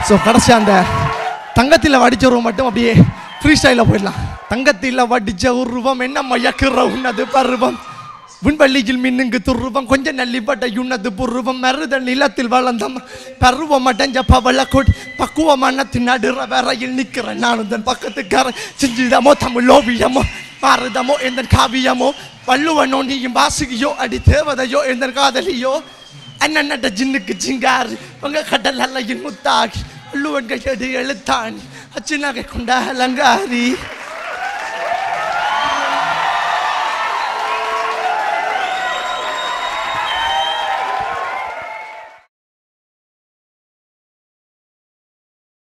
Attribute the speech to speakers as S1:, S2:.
S1: So கடைசி அந்த தங்கத்தில் வடிச்ச உருவம் மட்டும் அப்படியே ஃப்ரீ ஸ்டைலில் போயிடலாம். தங்கத்தில் வடிச்ச உருவம் என்ன மயக்குற உன்னது பருவம், விண்வெளியில் மின்னுங்கு துருவம், கொஞ்சம் நல்லிப்பட்ட உன்னது புருவம், மருத நிலத்தில் வளர்ந்தம் பருவம் அடைஞ்ச பவள கொடி, பக்குவமானத்தின் நடுற வரையில் நிற்கிறேன் நானும் தன் பக்கத்துக்கார. செஞ்சிடமோ தமிழோவியமோ மாறுதமோ எந்த காவியமோ, வள்ளுவனோ நீயும் வாசுகியோ அடி தேவதையோ எந்த காதலியோ, அண்ணன்ட ஜின்னுக்கு ஜிங்காரு உங்க கடல் அல்லையின் முத்தாகி, வள்ளுவன் கையடி எழுத்தாணி அச்சு நகை கொண்ட அலங்காரி.